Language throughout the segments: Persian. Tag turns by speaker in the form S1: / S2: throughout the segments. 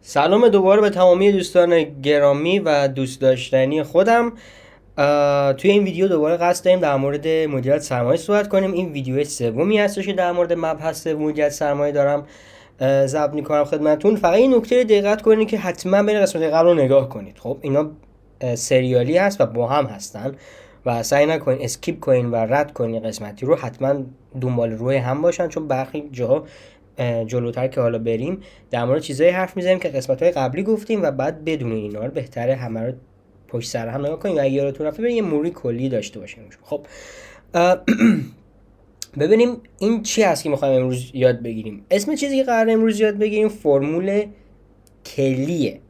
S1: سلام دوباره به تمامی دوستان گرامی و دوست داشتنی خودم. توی این ویدیو دوباره قصد داریم در مورد مدیریت سرمایه صحبت کنیم. این ویدیو سومی هستش که در مورد مبحث مدیریت سرمایه دارم ضبط میکنم خدمتتون. فقط این نکته رو دقت کنید که حتما بین قسمت قبل رو نگاه کنید. خب اینا سریالی هست و با هم هستن و سعی نکنین اسکیپ کنین و رد کنین قسمتی رو، حتما دنبال روی هم باشن، چون برخی جاها جلوتر که حالا بریم در مورد چیزایی حرف میزنیم که قسمت‌های قبلی گفتیم و بعد بدون اینا رو بهتره همه رو پشت سر هم نگاه کنیم و اگه یادتون رفته بریم یه موری کلی داشته باشیم. خب ببینیم این چی هست که میخوایم امروز یاد بگیریم. اسم چیزی که قراره امروز یاد بگیریم فرمول کلیه،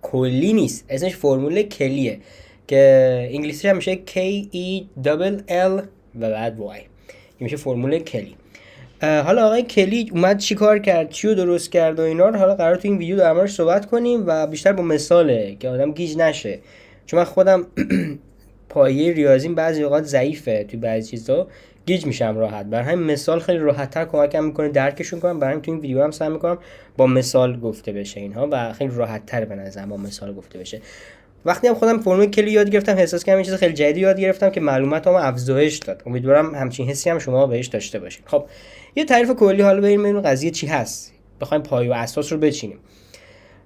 S1: کلی نیست، اسمش فرمول کلیه که انگلیسیش هم میشه KELL و بعد Y، میشه فرمول کلی. حالا آقای کلی اومد چی کار کرد، چی رو درست کرد و اینا رو حالا قرار تو این ویدیو در موردش صحبت کنیم و بیشتر با مثاله که آدم گیج نشه، چون من خودم پایه ریاضیم بعضی اوقات ضعیفه، توی بعضی چیزا گیج میشم راحت، برای همین مثال خیلی راحت‌تر کمکم میکنه درکشون کنم. برای همین تو این ویدیو هم سعی میکنم با مثال گفته بشه اینها و خیلی راحت‌تر به نظرم با مثال گفته بشه. وقتی هم خودم فرمول کلی یاد گرفتم احساس کردم این چیز خیلی جدیدی یاد گرفتم که معلوماتم افزایش داد. امیدوارم همچین حسی هم شما بهش داشته باشید. خب یه تعریف کلی حالا ببینیم قضیه چی هست، بخوایم پایه و اساس رو بچینیم.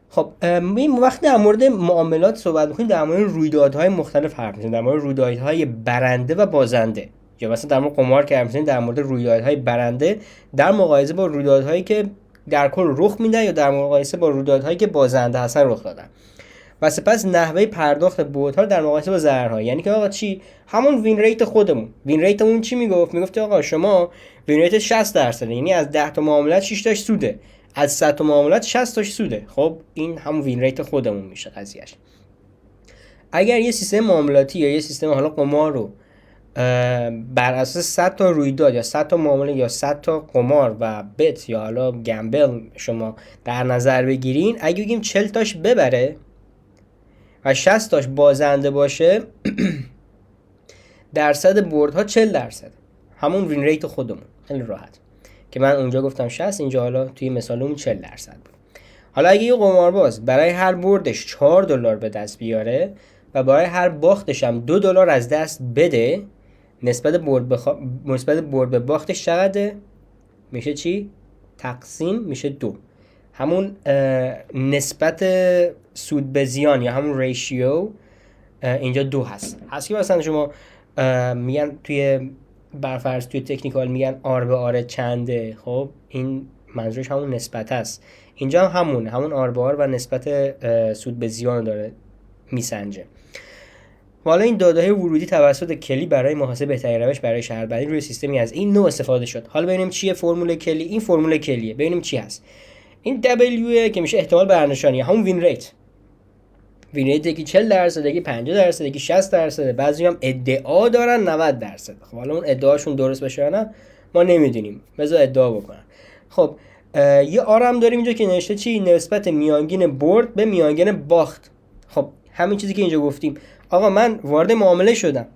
S1: خب این وقتی در مورد معاملات صحبت می‌کنیم در مورد رویدادهای مختلف حرف می‌زنیم، در مورد رویدادهای برنده و بازنده، یا مثلا در مورد قمار که حرف می‌زنیم در مورد رویدادهای برنده در مقایسه با رویدادهایی که در کل رخ میدن یا در مقایسه با رویدادهایی که بازنده هستن رخ دادن، و سپس نحوه پرداخت بودها در مقایسه با ضررها. یعنی که آقا چی، همون وین ریت خودمون، وین ریتمون چی میگفت آقا شما وین ریت 60%، یعنی از 10 تا معاملات 6 تاش سوده، از 100 تا معاملات 60 تاش سوده. خب این همون وین ریت خودمون میشه قضیهش. اگر یه سیستم معاملاتی یا یه سیستم حالا قمار رو بر اساس 100 تا رویداد یا 100 تا معامله یا 100 تا قمار و بت یا حالا گمبل شما در نظر بگیرین، اگه بگیم 40 تاش ببره و 60 تاش بازنده باشه درصد بردها 40%، همون وین ریت خودمون. خیلی راحت که من اونجا گفتم 60، اینجا حالا توی مثالمون 40% بود. حالا اگه یه قمارباز برای هر بردش $4 به دست بیاره و برای هر باختش هم $2 از دست بده، نسبت برد به باختش چقدره؟ میشه چی؟ تقسیم میشه 2. همون نسبت سود به زیان یا همون ریشیو اینجا 2 هست که مثلا شما میگن توی برفرض توی تکنیکال میگن آر به آر چنده. خب این منظورش همون نسبت است، اینجا هم همون آر به آر و نسبت سود به زیان داره میسنجه. حالا این داده‌های ورودی توسط کلی برای محاسبه بهترین روش برای شهربندی روی سیستمی از این نوع استفاده شد. حالا ببینیم چیه فرمول کلی. این فرمول کلیه، ببینیم چی هست. این W که میشه احتمال برنشانی، همون وین ریت. وین ریت یکی 40%، یکی 50%، یکی 60%، بعضی هم ادعا دارن 90%. خب حالا اون ادعاشون درست بشه یا نه ما نمیدونیم، بذار ادعا بکنن. خب یه آرم داریم اینجا که نوشته چی؟ نسبت میانگین برد به میانگین باخت. خب همین چیزی که اینجا گفتیم. آقا من وارد معامله شدم،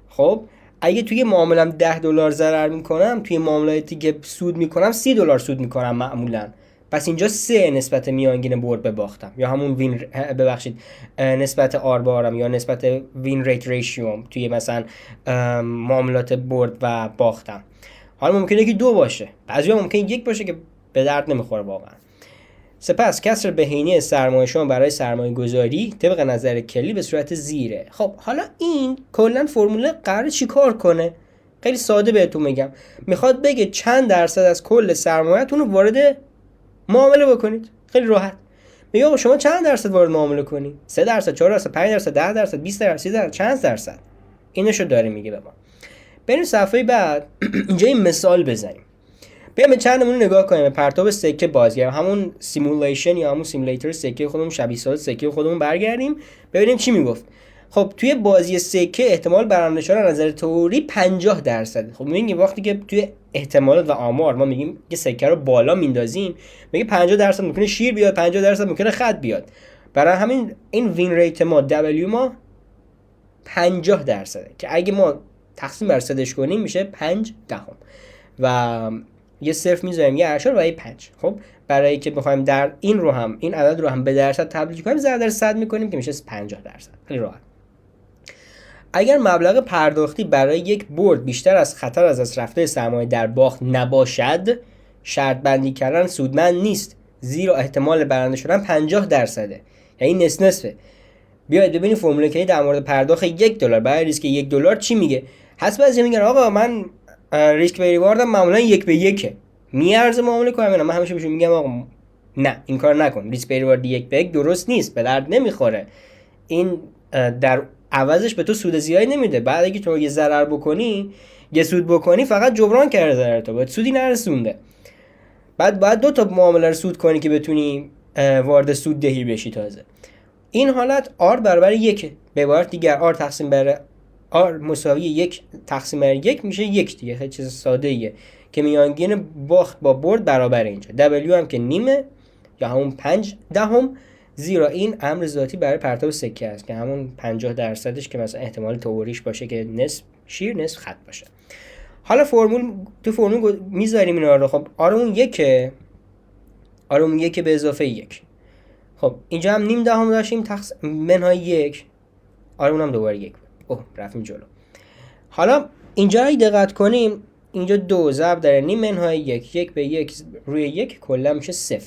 S1: خب اگه توی معاملم $10 ضرر میکنم، توی معاملاتی که سود میکنم $30 سود میکنم معمولا، پس اینجا 3 نسبت میانگین برد به باختم یا همون وین نسبت آر به آرم یا نسبت وین ریت ریشیوم توی مثلا معاملات برد و باختم. حالا ممکنه که 2 باشه، بعضی‌ها ممکنه 1 باشه که به درد نمیخوره واقعا. سپس کسر بهینه سرمایه شما برای سرمایه گذاری طبق نظر کلی به صورت زیره. خب حالا این کلا فرموله قراره چی کار کنه؟ خیلی ساده بهتون میگم، میخواد بگه چند درصد از کل سرمایه‌تون رو وارد معامله بکنید. خیلی راحت میگه آقا شما چند درصد وارد معامله کنی؟ 3%، 4%، 5%، 10%، 20%، 30%، چند درصد؟ اینشو داره میگه به ما. بریم صفحه بعد اینجا این مثال بزنیم. بیایم به چند نمونه نگاه کنیم. به پرتاب سکه بازگردیم، همون سیمولیشن یا همون سیمولیتور سکه خودمون، شبیه ساز سکه خودمون برگردیم ببینیم چی میگفت. خب توی بازی سکه احتمال برنده شدن از نظر تئوری 50%. خب میگیم وقتی که توی احتمالات و آمار ما میگیم که سکه رو بالا میندازیم، میگه 50% ممکنه شیر بیاد، 50% ممکنه خط بیاد. برای همین این وین ریت ما W ما 50% که اگه ما تقسیم بر 3 کنیم میشه 5 دهم. و یه صفر میذاریم یه اشار و یه 5. خب برای که بخوایم در این رو هم این عدد رو هم به درصد تبدیل کنیم ضرب در صد میکنیم که میشه 50%. خیلی راحت. اگر مبلغ پرداختی برای یک برد بیشتر از خطر از دست رفته سرمایه در باخت نباشد، شرط بندی کردن سودمند نیست، زیرا احتمال برنده شدن 50%، یعنی نصفه. بیاید ببینید فرمول کلی در مورد پرداخت $1 برای ریسک $1 چی میگه. حسب از میگن آقا من ریسک به ریواردم معمولا 1:1 میارزه معامله کنم. من همیشه بهشون میگم آقا نه این کار نکن، ریسک به ریوارد 1:1 درست نیست، به درد نمیخوره. این در عوضش به تو سود زیادی نمیده. بعد اگه تو یه ضرر بکنی یه سود بکنی فقط جبران کرده ضرر تو، باید سودی نرسونده. بعد باید 2 تا معامله رو سود کنی که بتونی وارد سود دهی بشی. تازه این حالت R برابر 1. به عبارت دیگر R تقسیم بر R مساوی 1 تقسیم بر 1 میشه 1 دیگه. خیلی چیز ساده ایه که میانگین باخت با برد برابر اینجا. W هم که نیمه یا همون 5/10، زیرا این امر ذاتی برای پرتاب سکه است که همون 50%ش که مثلا احتمال تئوریش باشه که نصف شیر نصف خط باشه. حالا تو فرمول میذاریم اینا رو. خب آرمون 1 به اضافه 1. خب اینجا هم نیم دهم داشتیم منهای 1، آرمون هم دوباره 1. رفتیم جلو. حالا اینجا اگه دقت کنیم اینجا 2 ضرب در نیم منهای 1 به 1 روی 1 کلا میشه 0.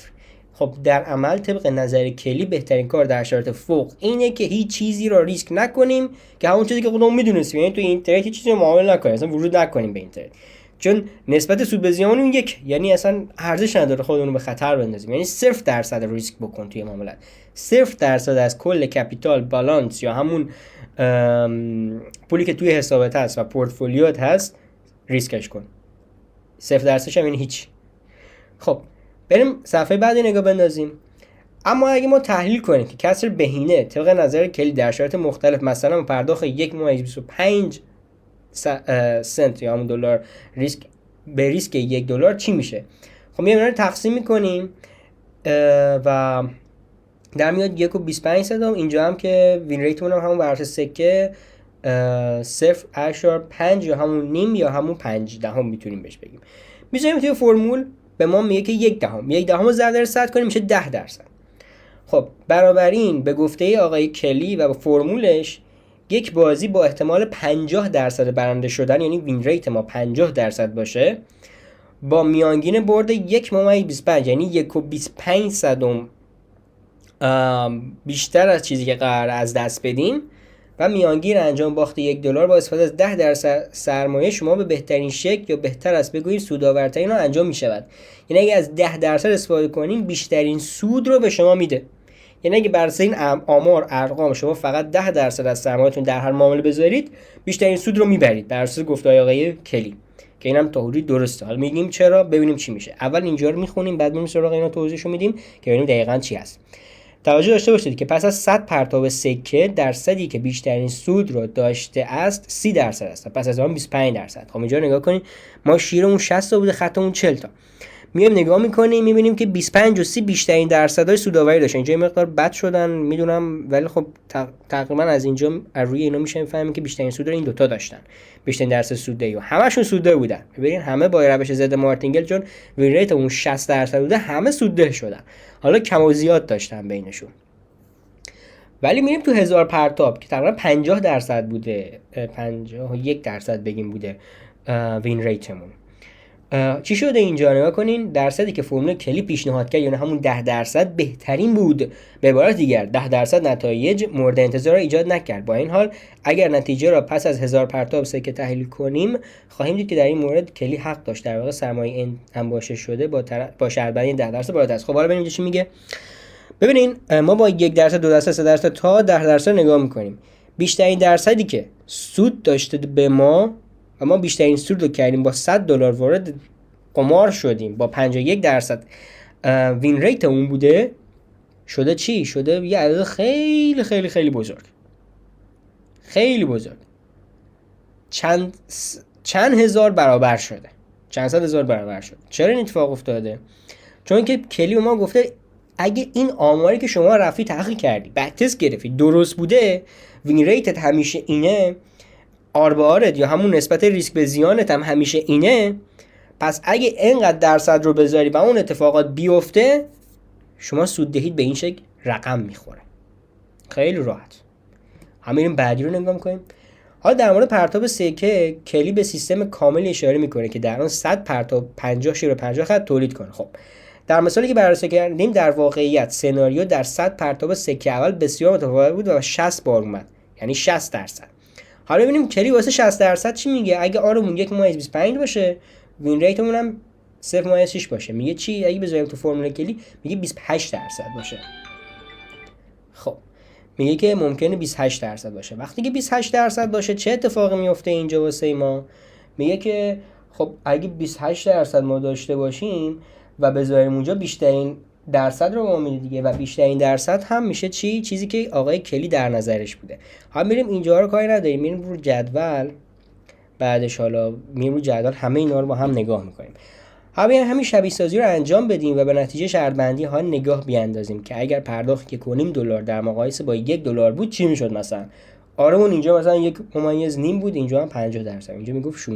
S1: خب در عمل طبق نظر کلی بهترین کار در شرایط فوق اینه که هیچ چیزی را ریسک نکنیم، که همون چیزی که خودمون میدونستیم، یعنی تو اینترنت هیچ چیزی رو معامله نکنیم، اصلا ورود نکنیم به اینترنت، چون نسبت سود به زیانمون 1، یعنی اصلا ارزش نداره خودمون رو به خطر بندازیم. یعنی 0% ریسک بکن توی معاملات. 0% از کل کپیتال بالانس یا همون پولی که توی حسابت هست و پورتفولیوت هست ریسکش کن. 0% هم یعنی هیچ. خب بریم صفحه بعدی نگاه بندازیم. اما اگه ما تحلیل کنیم که کسر بهینه طبق نظر کلی در شرایط مختلف، مثلا پرداخت 1.25 سنت یا همون دلار به ریسک $1 چی میشه؟ خب میایم اینا رو تقسیم میکنیم و در میاد 1.25. اینجا هم که وین ریتمون هم همون بر اساس سکه 0.5 یا همون نیم یا همون 5/10 میتونیم بهش بگیم. میذاریم توی فرمول به ما میگه که 1/10 رو ضرب در 100 کنیم میشه 10%. خب بنابراین به گفته آقای کلی و با فرمولش یک بازی با احتمال 50% برنده شدن، یعنی وین ریت ما 50% باشه، با میانگین برد 1.25 یعنی 1.25 بیشتر از چیزی که قرار از دست بدیم و میانگین انجام باخت $1 با استفاده از 10% سرمایه شما به بهترین شکل یا بهتر است بگوییم سودآورترین رو انجام می شود. یعنی اگه از 10% استفاده کنیم بیشترین سود رو به شما میده. یعنی اگه بر اساس این ارقام شما فقط 10% از سرمایه‌تون در هر معامله بذارید بیشترین سود رو میبرید بر اساس گفته‌های آقای کلی، که اینم تئوری درسته. حالا میگیم چرا، ببینیم چی میشه. اول اینجا رو میخونیم بعد میریم سراغ اینا توضیحشو میدیم که ببینیم دقیقاً چی هست. توجه داشته باشید که پس از 100 پرتاب سکه درصدی که بیشترین سود رو داشته است 30% است، پس از آن 25%. خب اینجا نگاه کنید، ما شیرمون 60 تا بوده، خطمون 40 تا. میایم نگاه میکنیم میبینیم که 25 و 30 بیشترین درصدای سودآوری داشتن. اینجا مقدار بد شدن میدونم، ولی خب تقریبا از اینجا روی اینا میشه فهمید که بیشترین سود رو این دوتا داشتن، بیشترین درصد سوددهی و همشون سودده بودن. ببینید همه با روش ضد مارتینگل، چون وین ریت اون 60% بوده همه سودده شدن، حالا کم و زیاد داشتن بینشون. ولی میریم تو 1000 پرتاب که تقریبا 50% بوده، 51% بگیم بوده وین ریتمون. چی شده اینجا؟ نگاه کنین درصدی که فرمول کلی پیشنهاد کرد یعنی همون 10% بهترین بود. به عبارت دیگر 10% نتایج مورد انتظار را ایجاد نکرد. با این حال اگر نتیجه را پس از 1000 پرتاب سکه تحلیل کنیم خواهیم دید که در این مورد کلی حق داشت. در واقع سرمایه انباشته شده با شرط بندی 10% بالاتر است. خب حالا ببینیم چی میگه. ببینین ما با 1%، 2%، 3% تا 10% نگاه میکنیم. بیشترین درصدی که سود داشته به ما و ما بیشترین سود رو کردیم با $100 وارد قمار شدیم با 51% وین ریت اون بوده، شده چی؟ شده یه عدد خیلی خیلی خیلی بزرگ، خیلی بزرگ، چند هزار برابر شده، چند صد هزار برابر شده. چرا این اتفاق افتاده؟ چون که کلی به ما گفته اگه این آماری که شما رفتی تحقیق کردی بک تست گرفتی درست بوده، وین ریتت همیشه اینه، آر به آرت یا همون نسبت ریسک به زیانت هم همیشه اینه، پس اگه اینقدر درصد رو بذاری و اون اتفاقات بیفته، شما سوددهیت به این شکل رقم میخوره. خیلی راحت. همین بعدی رو نگاه میکنیم. حالا در مورد پرتاب سکه، کلی به سیستم کامل اشاره میکنه که در آن 100 پرتاب 50 شیر و 50 خط تولید کنه. خب در مثالی که بررسی کردیم در واقعیت سناریو در 100 پرتاب سکه اول بسیار متفاوت بود و 60 بار اومد، یعنی 60%. حالا ببینیم کلی واسه 60% چی میگه. اگه آرمون 1.25 باشه، وین ریتمون هم 0.6 باشه. میگه چی؟ اگه بذاریم تو فرمول کلی میگه 28% باشه. خب میگه که ممکنه 28% باشه. وقتی که 28% باشه چه اتفاقی میفته اینجا واسه ما؟ میگه که خب اگه 28% ما داشته باشیم و بذاریم اونجا بیشترین درصد رو ما میده دیگه، و بیشترین درصد هم میشه چی؟ چیزی که آقای کلی در نظرش بوده. حالا میریم اینجا رو کاری نداریم، میریم رو جدول، بعدش حالا میریم رو جدول همه اینا رو با هم نگاه میکنیم. همین شبیه سازی رو انجام بدیم و به نتیجه شرط بندی ها نگاه بیاندازیم که اگر پرداخت که کنیم دلار در مقایسه با $1 بود چی میشد. مثلا آرمون اینجا مثلا 1.5 بود، اینجا هم 50%، اینجا میگفت 16%.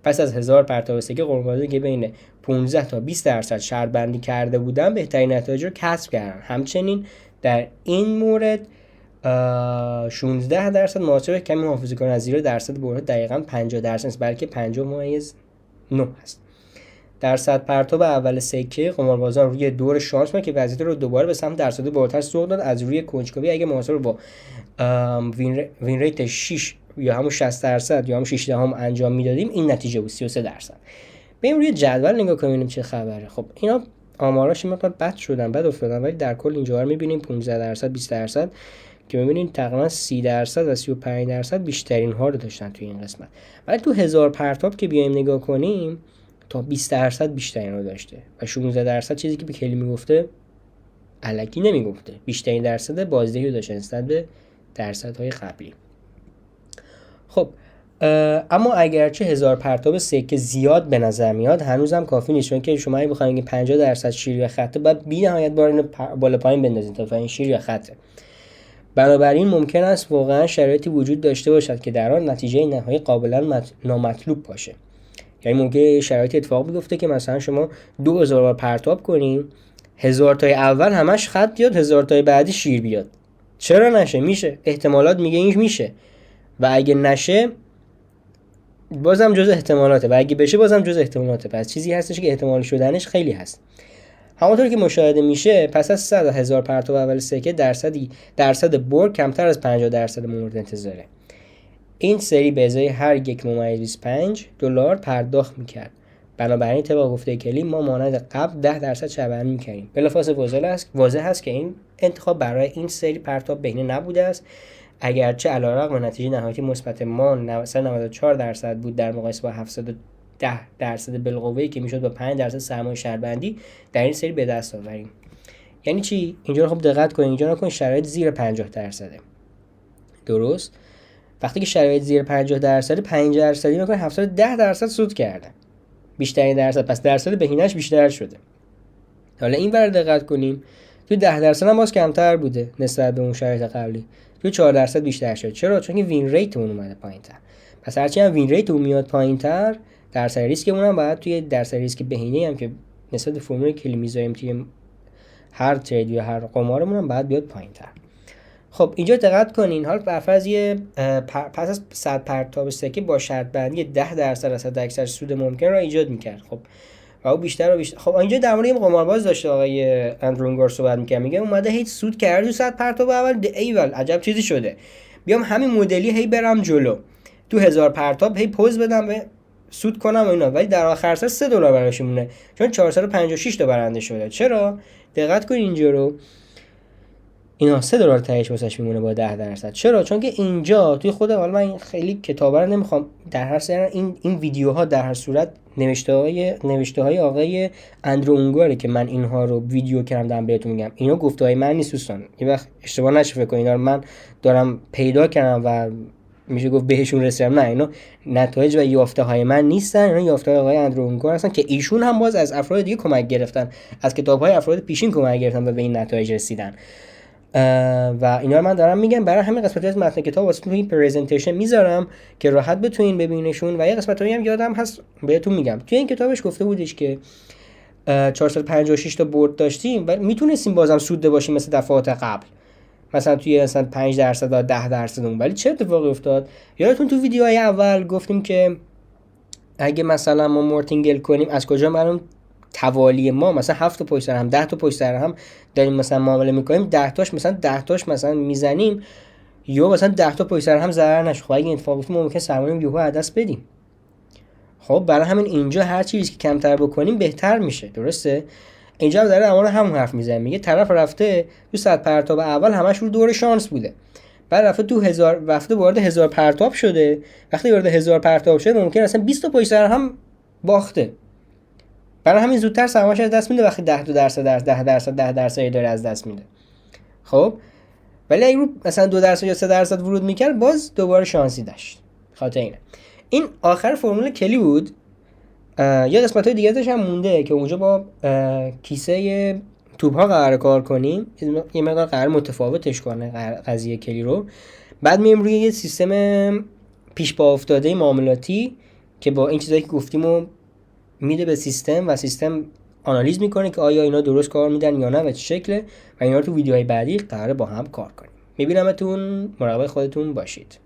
S1: پس از 1000 پرتاب سکه قربانی که بین 15 تا 20% شرط بندی کرده بودن بهترین نتایج رو کسب کردن. همچنین در این مورد 16% محاسبه کمی محافظه کننده از زیرا درصد برد دقیقاً 50% نیست، بلکه 50.9 هست. در 100 پرتاب اول سکه قماربازان روی دور شانس که وضعیت رو دوباره به سمت درصد بالاتر سوق داد. از روی کنجکاوی اگه محاسبه رو با وین ریت 6 یا همون 60% یا همون 6 دهم انجام میدادیم این نتیجه بود 33%. بریم روی جدول نگاه کنیم چه خبره. خب اینا آماراش مقدار بد شدن، بد افتادن، ولی در کل اینجا رو میبینیم 15%، 20% که میبینید تقریبا 30% و 35% بیشترین ها رو داشتن توی این قسمت. ولی تو 1000 پرتاب که بیایم نگاه کنیم تا 20% بیشترین رو داشته و 16% چیزی که به کلی میگفته الکی نمیگفته، بیشترین درصد بازدهی رو داشته نسبت به درصدهای قبلی. خب اما اگرچه 1000 پرتاب سکه زیاد به نظر میاد، هنوزم کافی نیست، چون که شما اگه بخواید 50% شیر یا خطه بعد بی نهایت بار اینو بالا پایین بندازید تا این شیر یا خطه. بنابراین ممکن است واقعا شرایطی وجود داشته باشد که در آن نتیجه نهایی قابلا نامطلوب باشه. یعنی ممکنه شرایط اتفاق بیفته که مثلا شما 2000 بار پرتاب کنین، 1000 تای اول همش خط بیاد، 1000 تای بعدی شیر بیاد. چرا نشه؟ میشه. احتمالات میگه این میشه، و اگه نشه بازم جز احتمالاته، و اگه بشه بازم جز احتمالاته. پس چیزی هستش که احتمال شدنش خیلی هست. همونطور که مشاهده میشه پس از 100 هزار پرتاب اول سکه درصد برد کمتر از 50% مورد انتظاره. این سری به ازای هر 1.25 $ پرداخت میکرد. بنابراین طبق گفته کلی ما مانند قبل 10% شبیه میکنیم. بلافاصله واضح هست که این انتخاب برای این سری پرتاب بهینه نبوده است، اگرچه علیرغم نتیجه نهایی مثبت ما 94% بود در مقایسه با 710% بالقوه‌ای که میشد با 5% سرمایه شهربندی در این سری به دست آوریم. یعنی چی؟ اینجا رو خب دقت کنید، اینجا نکن شرایط زیر 50%. درست؟ وقتی که شرایط زیر 50%، 5% میکنه 710% سود کرده. بیشترین درصد، پس درصد بهینه‌اش بیشتر شده. حالا این ور دقت کنیم، تو 10% هم باز کمتر بوده نسبت به اون شرایط قبلی. تو 4% بیشتر شده. چرا؟ چون که وین ریت اون اومده پایین‌تر. پس هرچی هم وین ریت اون میاد پایین‌تر، درصد ریسکمون هم باید توی درصد ریسک بهینه هم که نسبت به فرمول کلی میذاریم توی هر ترید یا هر قمارمون هم باید بیاد پایین‌تر. خب اینجا دقت کنین، حالا بر فرض پس از 100 پرتاب سکه با شرط بندی 10% از حداکثر سود ممکن را ایجاد می‌کرد. خب و بیشتر و بیشتر. خب اینجا در مورد قمارباز داشته آقای اندرو اونگار صحبت می‌کنه، میگه اومده هیچ سود کرد تو 100 پرتاب اول، ایول عجب چیزی شده، بیام همین مدلی هی برم جلو تو 1000 پرتاب هی پوز بدم به سود کنم و اینا، ولی در آخر سر $3 براش میمونه چون 456 تا برنده شده. چرا؟ دقت کنین اینجا رو، اینا $3 تهش واسش میمونه با 10%. چرا؟ چون که اینجا توی خود، حالا من خیلی کتابا رو نمیخوام، در هر صورت این ویدیوها در هر صورت نوشته های آقای اندرو اونگاره که من اینها رو ویدیو کردم دارم بهتون میگم. اینا گفته های من نیست دوستان، یه وقت اشتباه نشه فکر کنین اینا رو من دارم پیدا کردم و میشه گفت بهشون رسیدم. نه، اینا نتایج و یافته های من نیستن، اینا یافته های آقای اندرو اونگار هستن که ایشون هم باز از افراد دیگه کمک گرفتن، از کتاب های افراد پیشین کمک گرفتن و به این نتایج رسیدن. و اینا رو من دارم میگم برای همین قسمت از متن کتاب واسه توی پرزنتیشن میذارم که راحت بتونین ببینیشون. و یه قسمتایی هم یادم هست بهتون میگم. توی این کتابش گفته بودش که 456 تا برد داشتیم و میتونستیم بازم سود باشیم مثل دفعات قبل، مثلا توی مثلا 5% یا 10% اون. ولی چه اتفاقی افتاد؟ یادتون تو ویدیوهای اول گفتیم که اگه مثلا ما مورتینگل کنیم از کجا معلوم توالی ما مثلا 7 تا پشت سر هم 10 تا پشت سر هم داریم مثلا معامله میکنیم، 10 تاش مثلا میزنیم یا مثلا 10 تا پشت سر هم ضرر نشه. خب اگه این اتفاق بیفته ممکنه سرمایه‌مون یهو از دست بدیم. خب برای همین اینجا هر چیزی که کمتر بکنیم بهتر میشه، درسته؟ اینجا داره امان همون حرف میزنه، میگه طرف رفته تو 100 پرتاب اول همش رو دور شانس بوده، بعد رفته تو 1000 رفته وارد 1000 پرتاب شده، وقتی وارد 1000 پرتاب شده ممکن اصلا 20 تا پشت سر هم باخته. برای همین زودتر سرمایه‌اش از دست میده وقتی 10% داره از دست میده. خب ولی اگه رو مثلا 2% یا 3% ورود میکرد باز دوباره شانسی داشت. خاطر اینه این آخر فرمول کلی بود. یه قسمت‌های دیگه هم مونده که اونجا با کیسه توپ‌ها قرار کار کنیم، یه مقدار قرار متفاوتش کنه قضیه کلی رو. بعد میایم روی یه سیستم پیش پا افتاده معاملاتی که با این چیزایی که گفتیم و میده به سیستم و سیستم آنالیز میکنه که آیا اینا درست کار میدن یا نه و چه شکله، و اینا رو تو ویدیوهای بعدی قراره با هم کار کنیم. میبینمتون، مراقب خودتون باشید.